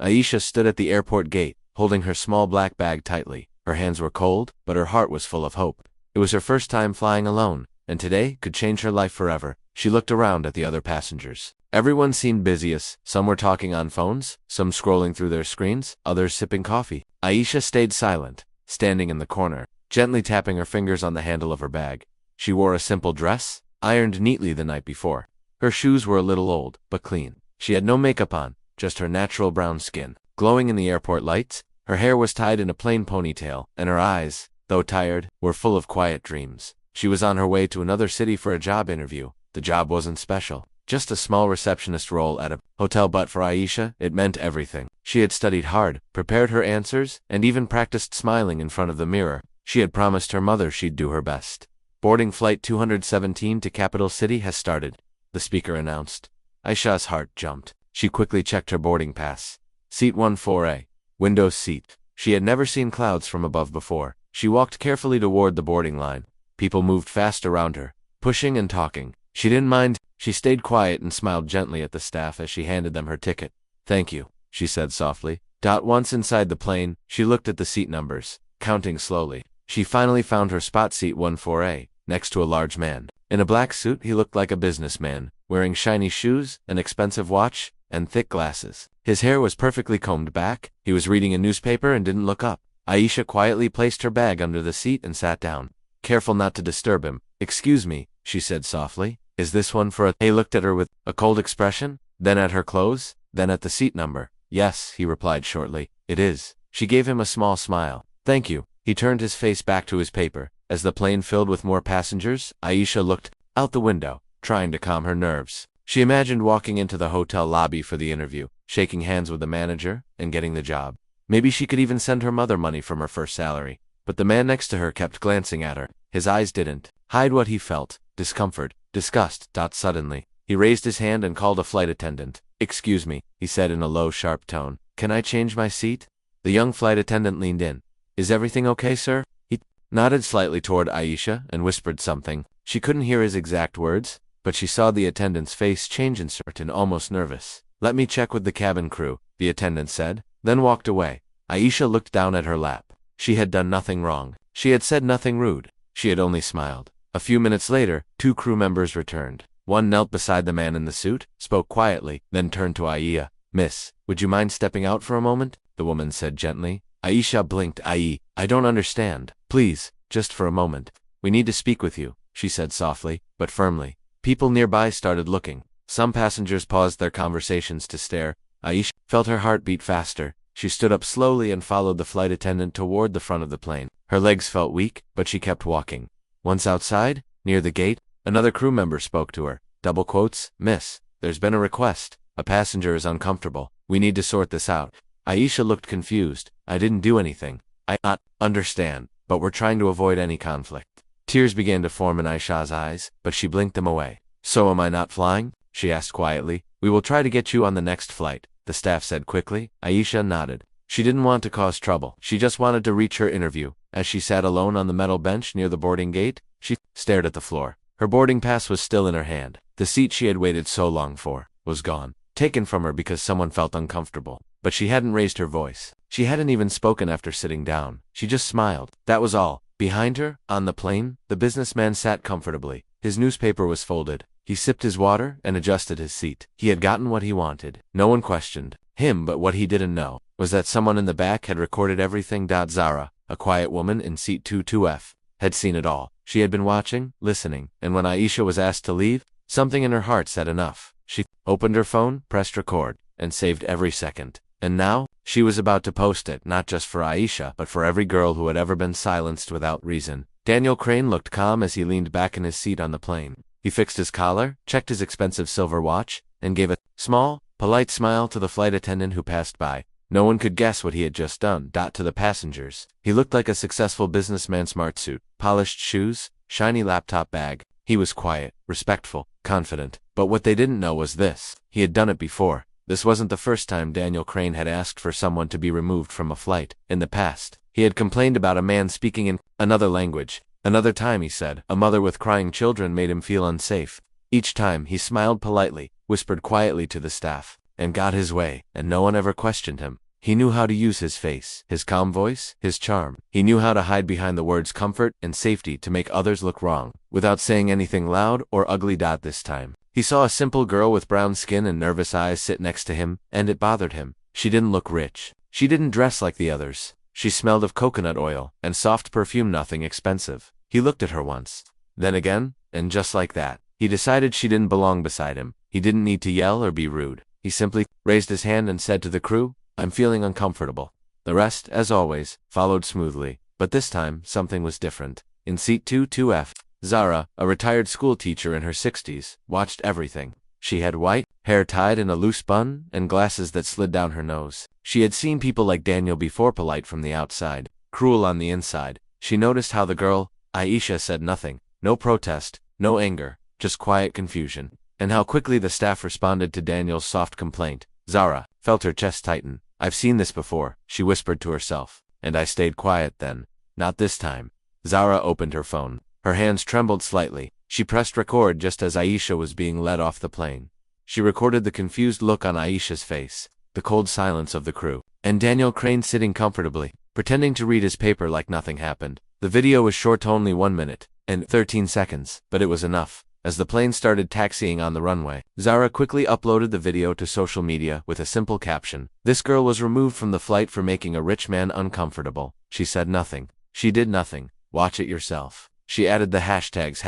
Aisha stood at the airport gate, holding her small black bag tightly. Her hands were cold, but her heart was full of hope. It was her first time flying alone, and today could change her life forever. She looked around at the other passengers. Everyone seemed busy. Some were talking on phones, some scrolling through their screens, others sipping coffee. Aisha stayed silent, standing in the corner, gently tapping her fingers on the handle of her bag. She wore a simple dress, ironed neatly the night before. Her shoes were a little old, but clean. She had no makeup on, just her natural brown skin, glowing in the airport lights. Her hair was tied in a plain ponytail, and her eyes, though tired, were full of quiet dreams. She was on her way to another city for a job interview. The job wasn't special, just a small receptionist role at a hotel, but for Aisha, it meant everything. She had studied hard, prepared her answers, and even practiced smiling in front of the mirror. She had promised her mother she'd do her best. Boarding flight 217 to Capital City has started, the speaker announced. Aisha's heart jumped. She quickly checked her boarding pass. Seat 14A. Window seat. She had never seen clouds from above before. She walked carefully toward the boarding line. People moved fast around her, pushing and talking. She didn't mind. She stayed quiet and smiled gently at the staff as she handed them her ticket. "Thank you," she said softly. Once inside the plane, she looked at the seat numbers, counting slowly. She finally found her spot, seat 14A, next to a large man. In a black suit, he looked like a businessman, wearing shiny shoes, an expensive watch, and thick glasses. His hair was perfectly combed back. He was reading a newspaper and didn't look up. Aisha quietly placed her bag under the seat and sat down, careful not to disturb him. "Excuse me," she said softly. "Is this one for a—" He looked at her with a cold expression, then at her clothes, then at the seat number. "Yes," he replied shortly. "It is." She gave him a small smile. "Thank you." He turned his face back to his paper. As the plane filled with more passengers, Aisha looked out the window, trying to calm her nerves. She imagined walking into the hotel lobby for the interview, shaking hands with the manager, and getting the job. Maybe she could even send her mother money from her first salary. But the man next to her kept glancing at her. His eyes didn't hide what he felt: discomfort, disgust. Suddenly, he raised his hand and called a flight attendant. "Excuse me," he said in a low, sharp tone. "Can I change my seat?" The young flight attendant leaned in. "Is everything okay, sir?" He nodded slightly toward Aisha and whispered something. She couldn't hear his exact words, but she saw the attendant's face change, uncertain, almost nervous. "Let me check with the cabin crew," the attendant said, then walked away. Aisha looked down at her lap. She had done nothing wrong. She had said nothing rude. She had only smiled. A few minutes later, 2 crew members returned. One knelt beside the man in the suit, spoke quietly, then turned to Aisha. "Miss, would you mind stepping out for a moment?" the woman said gently. Aisha blinked. I don't understand." "Please, just for a moment. We need to speak with you," she said softly, but firmly. People nearby started looking. Some passengers paused their conversations to stare. Aisha felt her heart beat faster. She stood up slowly and followed the flight attendant toward the front of the plane. Her legs felt weak, but she kept walking. Once outside, near the gate, another crew member spoke to her. Double quotes, "Miss, there's been a request. A passenger is uncomfortable. We need to sort this out." Aisha looked confused. "I didn't do anything." "I understand, but we're trying to avoid any conflict." Tears began to form in Aisha's eyes, but she blinked them away. "So am I not flying?" she asked quietly. "We will try to get you on the next flight," the staff said quickly. Aisha nodded. She didn't want to cause trouble. She just wanted to reach her interview. As she sat alone on the metal bench near the boarding gate, she stared at the floor. Her boarding pass was still in her hand. The seat she had waited so long for was gone, taken from her because someone felt uncomfortable. But she hadn't raised her voice. She hadn't even spoken after sitting down. She just smiled. That was all. Behind her, on the plane, the businessman sat comfortably. His newspaper was folded. He sipped his water and adjusted his seat. He had gotten what he wanted. No one questioned him, but what he didn't know was that someone in the back had recorded everything. Zara, a quiet woman in seat 22F, had seen it all. She had been watching, listening, and when Aisha was asked to leave, something in her heart said enough. She opened her phone, pressed record, and saved every second. And now, she was about to post it, not just for Aisha, but for every girl who had ever been silenced without reason. Daniel Crane looked calm as he leaned back in his seat on the plane. He fixed his collar, checked his expensive silver watch, and gave a small, polite smile to the flight attendant who passed by. No one could guess what he had just done. To the passengers, he looked like a successful businessman: smart suit, polished shoes, shiny laptop bag. He was quiet, respectful, confident. But what they didn't know was this: he had done it before. This wasn't the first time Daniel Crane had asked for someone to be removed from a flight. In the past, he had complained about a man speaking in another language. Another time, he said, a mother with crying children made him feel unsafe. Each time, he smiled politely, whispered quietly to the staff, and got his way, and no one ever questioned him. He knew how to use his face, his calm voice, his charm. He knew how to hide behind the words comfort and safety to make others look wrong, without saying anything loud or ugly. This time, he saw a simple girl with brown skin and nervous eyes sit next to him, and it bothered him. She didn't look rich. She didn't dress like the others. She smelled of coconut oil and soft perfume, nothing expensive. He looked at her once, then again, and just like that, he decided she didn't belong beside him. He didn't need to yell or be rude. He simply raised his hand and said to the crew, "I'm feeling uncomfortable." The rest, as always, followed smoothly, but this time something was different. In seat 22F, Zara, a retired school teacher in her 60s, watched everything. She had white hair tied in a loose bun and glasses that slid down her nose. She had seen people like Daniel before, polite from the outside, cruel on the inside. She noticed how the girl, Aisha, said nothing, no protest, no anger, just quiet confusion, and how quickly the staff responded to Daniel's soft complaint. Zara felt her chest tighten. "I've seen this before," she whispered to herself, "and I stayed quiet then. Not this time." Zara opened her phone. Her hands trembled slightly. She pressed record just as Aisha was being led off the plane. She recorded the confused look on Aisha's face, the cold silence of the crew, and Daniel Crane sitting comfortably, pretending to read his paper like nothing happened. The video was short, only 1 minute and 13 seconds, but it was enough. As the plane started taxiing on the runway, Zara quickly uploaded the video to social media with a simple caption. "This girl was removed from the flight for making a rich man uncomfortable. She said nothing. She did nothing. Watch it yourself." She added the hashtags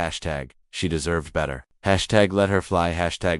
#she deserved better, #let her fly,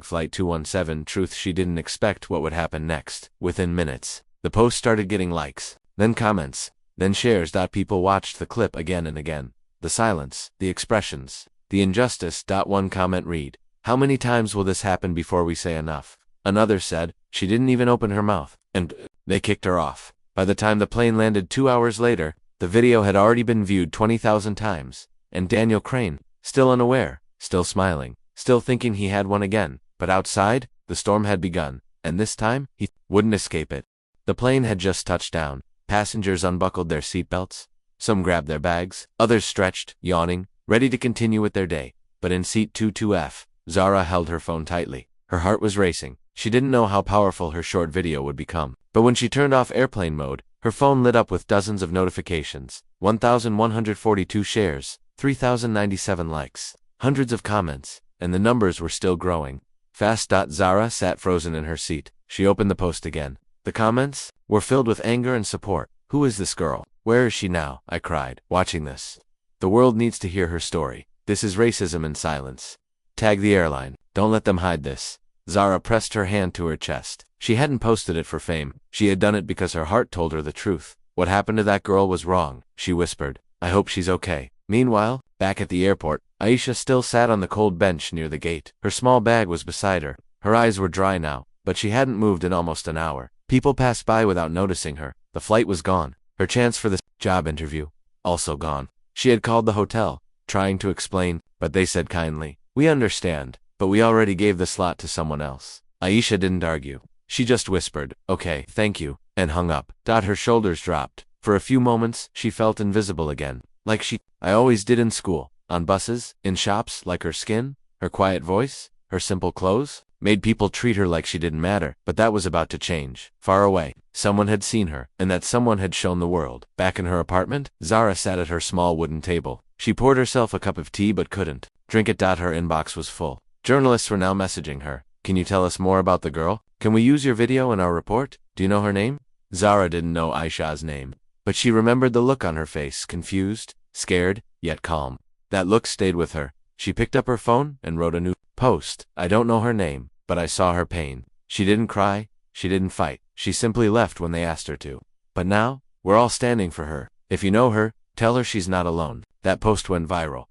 #flight 217 truth. She didn't expect what would happen next. Within minutes, the post started getting likes, then comments, then shares. People watched the clip again and again. The silence, the expressions, the injustice. One comment read, "How many times will this happen before we say enough?" Another said, "She didn't even open her mouth, and they kicked her off." By the time the plane landed 2 hours later, the video had already been viewed 20,000 times, and Daniel Crane, still unaware, still smiling, still thinking he had won again. But outside, the storm had begun, and this time, he wouldn't escape it. The plane had just touched down. Passengers unbuckled their seatbelts. Some grabbed their bags, others stretched, yawning, ready to continue with their day. But in seat 22F, Zara held her phone tightly. Her heart was racing. She didn't know how powerful her short video would become. But when she turned off airplane mode, her phone lit up with dozens of notifications, 1,142 shares, 3,097 likes, hundreds of comments, and the numbers were still growing. Fast. Zara sat frozen in her seat. She opened the post again. The comments were filled with anger and support. "Who is this girl? Where is she now?" I cried, watching this. "The world needs to hear her story. This is racism in silence. Tag the airline. Don't let them hide this." Zara pressed her hand to her chest. She hadn't posted it for fame. She had done it because her heart told her the truth. "What happened to that girl was wrong," she whispered. "I hope she's okay." Meanwhile, back at the airport, Aisha still sat on the cold bench near the gate. Her small bag was beside her. Her eyes were dry now, but she hadn't moved in almost an hour. People passed by without noticing her. The flight was gone. Her chance for the job interview, also gone. She had called the hotel, trying to explain, but they said kindly, "We understand, but we already gave the slot to someone else." Aisha didn't argue. She just whispered, "Okay, thank you," and hung up. Her shoulders dropped. For a few moments, she felt invisible again. Like I always did in school, on buses, in shops. Like her skin, her quiet voice, her simple clothes, made people treat her like she didn't matter. But that was about to change. Far away, someone had seen her, and that someone had shown the world. Back in her apartment, Zara sat at her small wooden table. She poured herself a cup of tea but couldn't drink it. Her inbox was full. Journalists were now messaging her. "Can you tell us more about the girl? Can we use your video in our report? Do you know her name?" Zara didn't know Aisha's name, but she remembered the look on her face, confused, scared, yet calm. That look stayed with her. She picked up her phone and wrote a new post. "I don't know her name, but I saw her pain. She didn't cry, she didn't fight. She simply left when they asked her to. But now, we're all standing for her. If you know her, tell her she's not alone." That post went viral.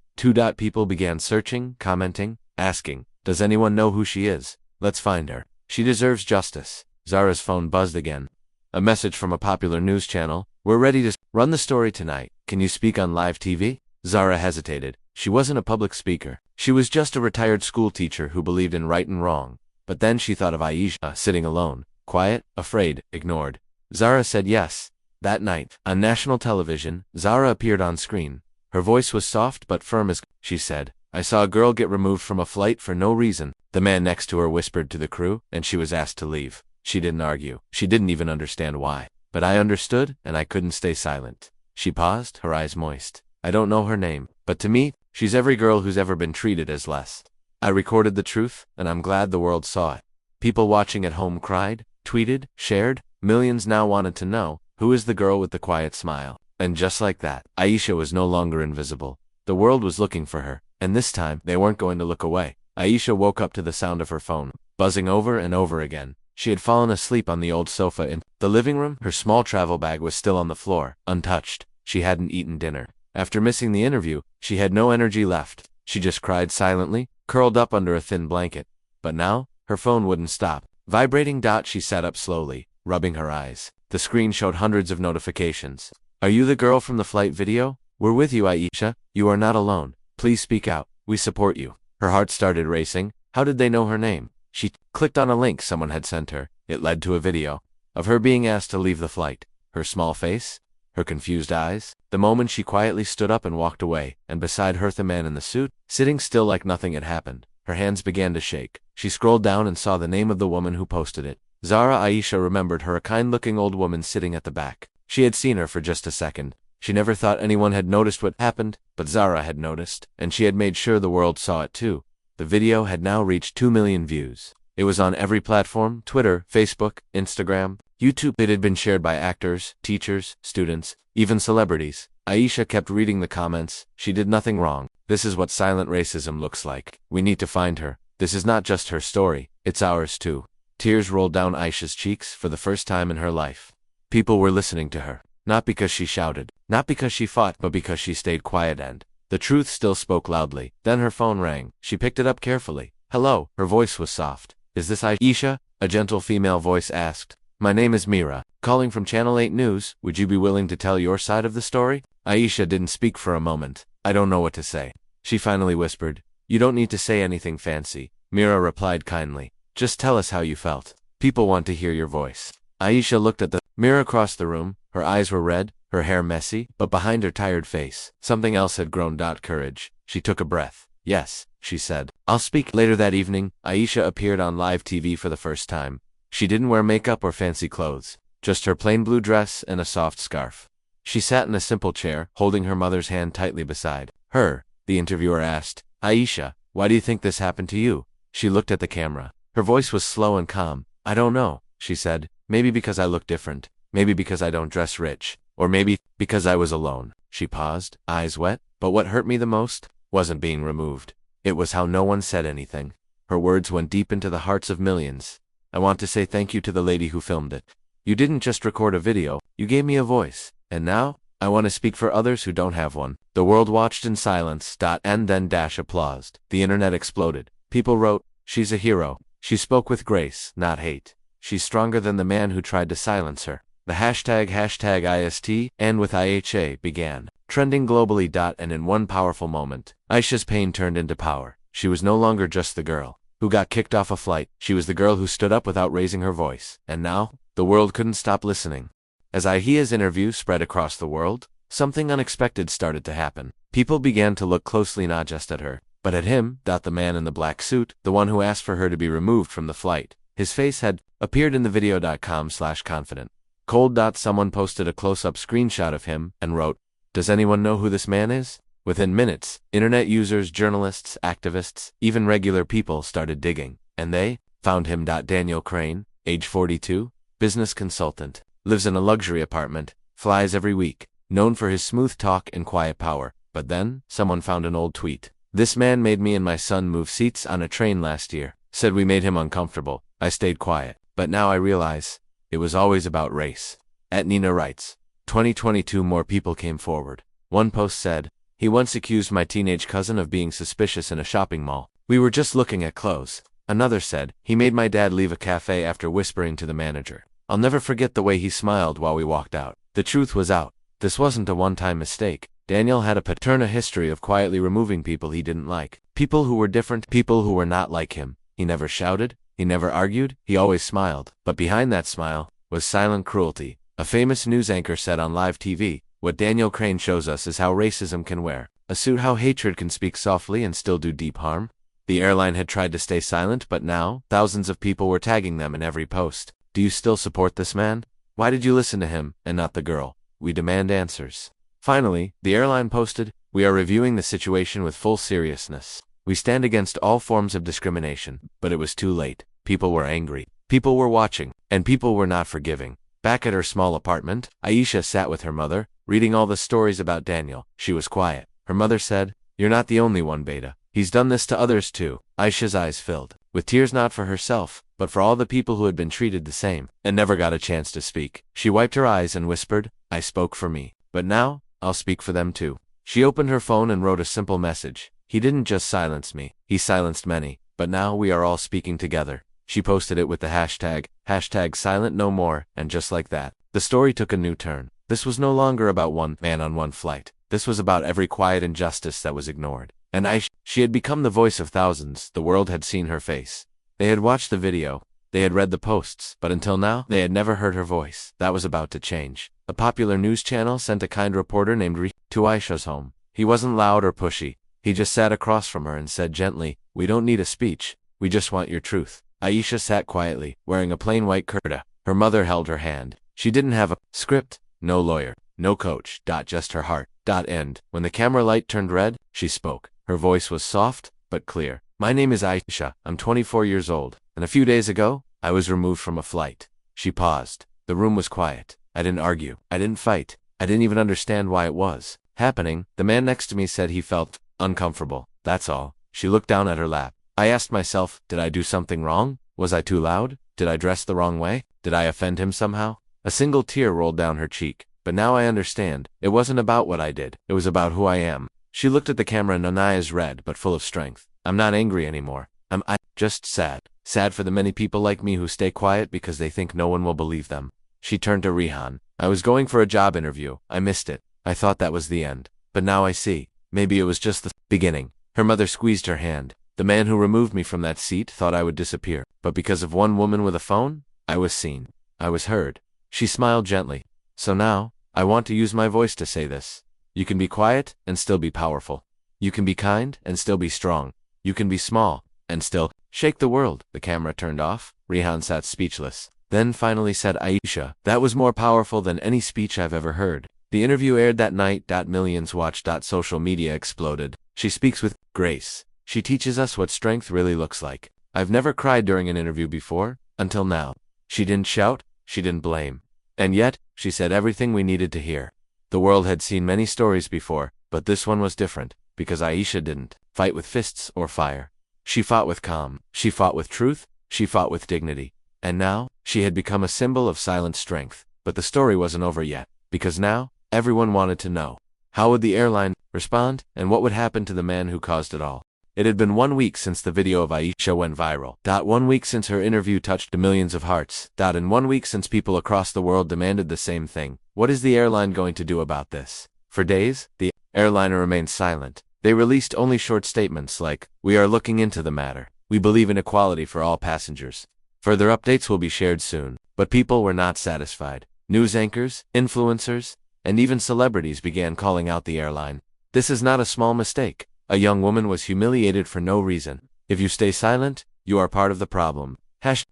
People began searching, commenting, asking, "Does anyone know who she is? Let's find her. She deserves justice." Zara's phone buzzed again. A message from a popular news channel. "We're ready to run the story tonight. Can you speak on live TV?" Zara hesitated. She wasn't a public speaker. She was just a retired school teacher who believed in right and wrong. But then she thought of Aisha sitting alone, quiet, afraid, ignored. Zara said yes. That night, on national television, Zara appeared on screen. Her voice was soft but firm as she said, "I saw a girl get removed from a flight for no reason." The man next to her whispered to the crew, and she was asked to leave. She didn't argue. She didn't even understand why. But I understood, and I couldn't stay silent. She paused, her eyes moist. I don't know her name, but to me, she's every girl who's ever been treated as less. I recorded the truth, and I'm glad the world saw it. People watching at home cried, tweeted, shared. Millions now wanted to know, who is the girl with the quiet smile? And just like that, Aisha was no longer invisible. The world was looking for her, and this time, they weren't going to look away. Aisha woke up to the sound of her phone, buzzing over and over again. She had fallen asleep on the old sofa in the living room. Her small travel bag was still on the floor, untouched. She hadn't eaten dinner. After missing the interview, she had no energy left. She just cried silently, curled up under a thin blanket. But now, her phone wouldn't stop. Vibrating. She sat up slowly, rubbing her eyes. The screen showed hundreds of notifications. Are you the girl from the flight video? We're with you, Aisha. You are not alone. Please speak out. We support you. Her heart started racing. How did they know her name? She clicked on a link someone had sent her. It led to a video of her being asked to leave the flight. Her small face, her confused eyes. The moment she quietly stood up and walked away, and beside her the man in the suit, sitting still like nothing had happened. Her hands began to shake. She scrolled down and saw the name of the woman who posted it. Zara. Aisha remembered her, a kind-looking old woman sitting at the back. She had seen her for just a second. She never thought anyone had noticed what happened, but Zara had noticed, and she had made sure the world saw it too. The video had now reached 2 million views. It was on every platform: Twitter, Facebook, Instagram, YouTube. It had been shared by actors, teachers, students, even celebrities. Aisha kept reading the comments. She did nothing wrong. This is what silent racism looks like. We need to find her. This is not just her story, it's ours too. Tears rolled down Aisha's cheeks for the first time in her life. People were listening to her, not because she shouted, not because she fought, but because she stayed quiet, and the truth still spoke loudly. Then her phone rang. She picked it up carefully. Hello, her voice was soft. Is this Aisha? A gentle female voice asked. My name is Mira, calling from Channel 8 News. Would you be willing to tell your side of the story? Aisha didn't speak for a moment. I don't know what to say. She finally whispered. You don't need to say anything fancy. Mira replied kindly. Just tell us how you felt. People want to hear your voice. Aisha looked at the mirror across the room. Her eyes were red, her hair messy, but behind her tired face, something else had grown. Courage. She took a breath. Yes, she said. I'll speak. Later that evening, Aisha appeared on live TV for the first time. She didn't wear makeup or fancy clothes, just her plain blue dress and a soft scarf. She sat in a simple chair, holding her mother's hand tightly beside her. The interviewer asked, Aisha, why do you think this happened to you? She looked at the camera. Her voice was slow and calm. I don't know, she said. Maybe because I look different. Maybe because I don't dress rich. Or maybe because I was alone. She paused, eyes wet. But what hurt me the most wasn't being removed. It was how no one said anything. Her words went deep into the hearts of millions. I want to say thank you to the lady who filmed it. You didn't just record a video, you gave me a voice. And now, I want to speak for others who don't have one. The world watched in silence. And then applauded. The internet exploded. People wrote, she's a hero. She spoke with grace, not hate. She's stronger than the man who tried to silence her. The hashtag #IST and with IHA began, trending globally. And in one powerful moment, Aisha's pain turned into power. She was no longer just the girl who got kicked off a flight. She was the girl who stood up without raising her voice. And now, the world couldn't stop listening. As Aisha's interview spread across the world, something unexpected started to happen. People began to look closely not just at her, but at him. The man in the black suit, the one who asked for her to be removed from the flight. His face had appeared in the video.com/confident. Cold. Someone posted a close-up screenshot of him and wrote, does anyone know who this man is? Within minutes, internet users, journalists, activists, even regular people started digging, and they found him. Daniel Crane, age 42, business consultant, lives in a luxury apartment, flies every week, known for his smooth talk and quiet power. But then, someone found an old tweet. This man made me and my son move seats on a train last year, said we made him uncomfortable. I stayed quiet, but now I realize it was always about race. At Nina writes, 2022 more people came forward. One post said, he once accused my teenage cousin of being suspicious in a shopping mall. We were just looking at clothes. Another said, he made my dad leave a cafe after whispering to the manager. I'll never forget the way he smiled while we walked out. The truth was out. This wasn't a one-time mistake. Daniel had a paternal history of quietly removing people he didn't like. People who were different, people who were not like him. He never shouted. He never argued. He always smiled. But behind that smile was silent cruelty. A famous news anchor said on live TV, what Daniel Crane shows us is how racism can wear a suit, how hatred can speak softly and still do deep harm. The airline had tried to stay silent, but now, thousands of people were tagging them in every post. Do you still support this man? Why did you listen to him, and not the girl? We demand answers. Finally, the airline posted, "We are reviewing the situation with full seriousness. We stand against all forms of discrimination." But it was too late. People were angry. People were watching, and people were not forgiving. Back at her small apartment, Aisha sat with her mother, reading all the stories about Daniel. She was quiet. Her mother said, "You're not the only one, Beta. He's done this to others too." Aisha's eyes filled, with tears not for herself, but for all the people who had been treated the same, and never got a chance to speak. She wiped her eyes and whispered, "I spoke for me. But now, I'll speak for them too." She opened her phone and wrote a simple message. "He didn't just silence me, he silenced many, but now we are all speaking together." She posted it with the hashtag silent no more, and just like that, the story took a new turn. This was no longer about one man on one flight. This was about every quiet injustice that was ignored. And she had become the voice of thousands. The world had seen her face. They had watched the video. They had read the posts, but until now, they had never heard her voice. That was about to change. A popular news channel sent a kind reporter named Ri to Aisha's home. He wasn't loud or pushy. He just sat across from her and said gently, "We don't need a speech. We just want your truth." Aisha sat quietly, wearing a plain white kurta. Her mother held her hand. She didn't have a script, no lawyer, no coach, just her heart. End. When the camera light turned red, she spoke. Her voice was soft, but clear. "My name is Aisha. I'm 24 years old, and a few days ago, I was removed from a flight." She paused. The room was quiet. I didn't argue. I didn't fight. I didn't even understand why it was happening. The man next to me said he felt uncomfortable. That's all. She looked down at her lap. I asked myself, did I do something wrong? Was I too loud? Did I dress the wrong way? Did I offend him somehow? A single tear rolled down her cheek. But now I understand. It wasn't about what I did. It was about who I am. She looked at the camera and her eyes red but full of strength. "I'm not angry anymore. I'm just sad. Sad for the many people like me who stay quiet because they think no one will believe them." She turned to Rihan. "I was going for a job interview. I missed it. I thought that was the end. But now I see. Maybe it was just the beginning." Her mother squeezed her hand. "The man who removed me from that seat thought I would disappear. But because of one woman with a phone, I was seen. I was heard." She smiled gently. "So now, I want to use my voice to say this. You can be quiet and still be powerful. You can be kind and still be strong. You can be small and still shake the world." The camera turned off. Rihan sat speechless. Then finally said, "Aisha, that was more powerful than any speech I've ever heard." The interview aired that night. Millions watched. Social media exploded. "She speaks with grace. She teaches us what strength really looks like." I've never cried during an interview before, until now. She didn't shout. She didn't blame. And yet, she said everything we needed to hear. The world had seen many stories before, but this one was different, because Aisha didn't fight with fists or fire. She fought with calm. She fought with truth. She fought with dignity. And now, she had become a symbol of silent strength. But the story wasn't over yet, because now, everyone wanted to know. How would the airline respond, and what would happen to the man who caused it all? It had been 1 week since the video of Aisha went viral. 1 week since her interview touched millions of hearts. And 1 week since people across the world demanded the same thing. What is the airline going to do about this? For days, the airliner remained silent. They released only short statements like, "We are looking into the matter. We believe in equality for all passengers." Further updates will be shared soon. But people were not satisfied. News anchors, influencers, and even celebrities began calling out the airline. This is not a small mistake. A young woman was humiliated for no reason. If you stay silent, you are part of the problem.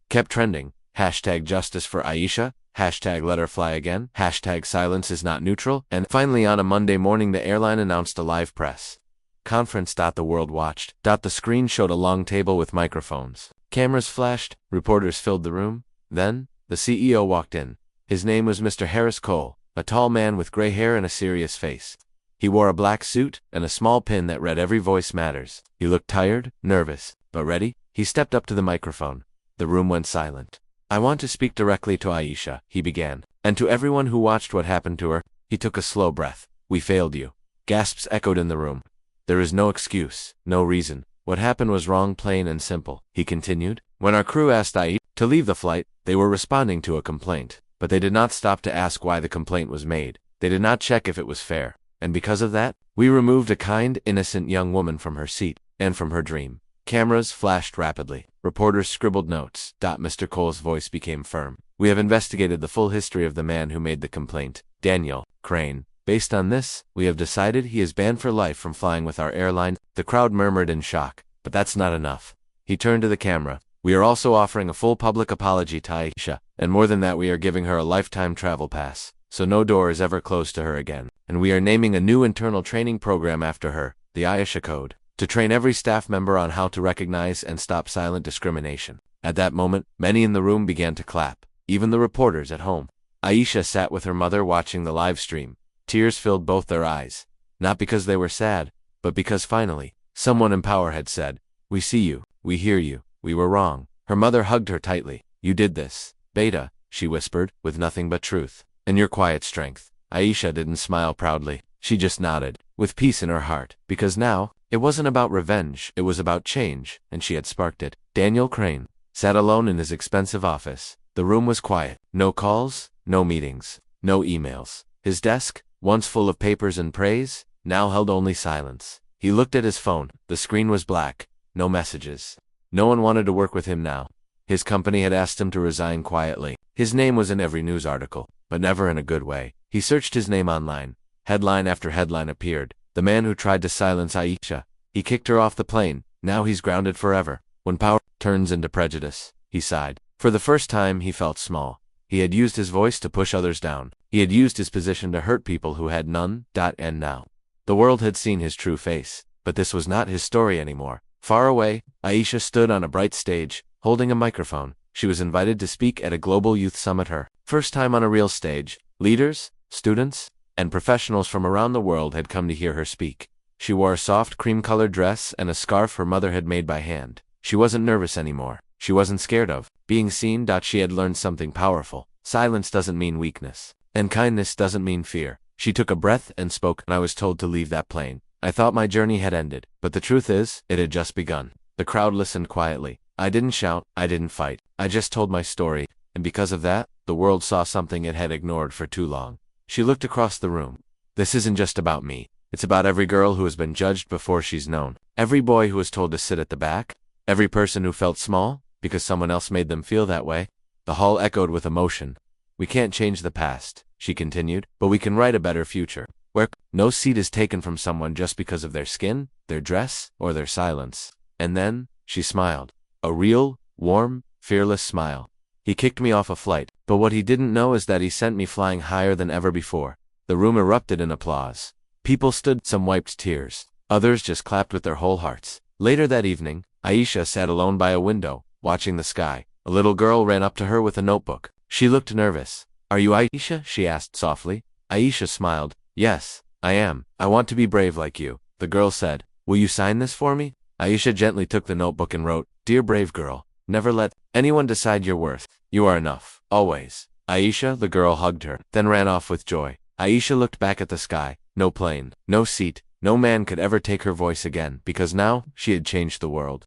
Kept trending. #justice for Aisha. #let her fly again. #silence is not neutral. And finally on a Monday morning the airline announced a live press conference. The world watched. The screen showed a long table with microphones. Cameras flashed. Reporters filled the room. Then, the CEO walked in. His name was Mr. Harris Cole, a tall man with gray hair and a serious face. He wore a black suit and a small pin that read "Every voice matters." He looked tired, nervous, but ready. He stepped up to the microphone. The room went silent. "I want to speak directly to Aisha," he began, "and to everyone who watched what happened to her." He took a slow breath. "We failed you." Gasps echoed in the room. "There is no excuse, no reason. What happened was wrong, plain and simple," he continued. "When our crew asked Aisha to leave the flight, they were responding to a complaint. But they did not stop to ask why the complaint was made. They did not check if it was fair. And because of that, we removed a kind, innocent young woman from her seat, and from her dream." Cameras flashed rapidly. Reporters scribbled notes. Mr. Cole's voice became firm. "We have investigated the full history of the man who made the complaint, Daniel Crane. Based on this, we have decided he is banned for life from flying with our airline." The crowd murmured in shock. But that's not enough. He turned to the camera. "We are also offering a full public apology to Aisha, And more than that, we are giving her a lifetime travel pass, so no door is ever closed to her again. And we are naming a new internal training program after her, the Aisha Code, to train every staff member on how to recognize and stop silent discrimination. At that moment, many in the room began to clap, even the reporters at home. Aisha sat with her mother watching the live stream. Tears filled both their eyes, not because they were sad, but because finally, someone in power had said, "We see you, we hear you, we were wrong." Her mother hugged her tightly. "You did this, Beta," she whispered, with nothing but truth, "and your quiet strength." Aisha didn't smile proudly. She just nodded, with peace in her heart, because now, it wasn't about revenge, it was about change, and she had sparked it. Daniel Crane sat alone in his expensive office. The room was quiet. No calls, no meetings, no emails. His desk, once full of papers and praise, now held only silence. He looked at his phone. The screen was black. No messages. No one wanted to work with him now. His company had asked him to resign quietly. His name was in every news article, but never in a good way. He searched his name online. Headline after headline appeared. The man who tried to silence Aisha. He kicked her off the plane. Now he's grounded forever. When power turns into prejudice, he sighed. For the first time, he felt small. He had used his voice to push others down. He had used his position to hurt people who had none. And now, the world had seen his true face. But this was not his story anymore. Far away, Aisha stood on a bright stage, holding a microphone. She was invited to speak at a global youth summit, her first time on a real stage. Leaders, students, and professionals from around the world had come to hear her speak. She wore a soft cream-colored dress and a scarf her mother had made by hand. She wasn't nervous anymore. She wasn't scared of being seen. She had learned something powerful. Silence doesn't mean weakness, and kindness doesn't mean fear. She took a breath and spoke. "I was told to leave that plane. I thought my journey had ended, but the truth is, it had just begun." The crowd listened quietly. "I didn't shout, I didn't fight. I just told my story, and because of that, the world saw something it had ignored for too long." She looked across the room. "This isn't just about me. It's about every girl who has been judged before she's known. Every boy who was told to sit at the back. Every person who felt small, because someone else made them feel that way." The hall echoed with emotion. "We can't change the past," she continued, "but we can write a better future, where no seat is taken from someone just because of their skin, their dress, or their silence." And then, she smiled. A real, warm, fearless smile. "He kicked me off a flight, but what he didn't know is that he sent me flying higher than ever before." The room erupted in applause. People stood, some wiped tears. Others just clapped with their whole hearts. Later that evening, Aisha sat alone by a window, watching the sky. A little girl ran up to her with a notebook. She looked nervous. "Are you Aisha?" she asked softly. Aisha smiled. "Yes, I am. I want to be brave like you." The girl said, "Will you sign this for me?" Aisha gently took the notebook and wrote, "Dear brave girl, never let anyone decide your worth. You are enough, always." "Aisha," the girl hugged her, then ran off with joy. Aisha looked back at the sky. No plane, no seat, no man could ever take her voice again, because now, she had changed the world.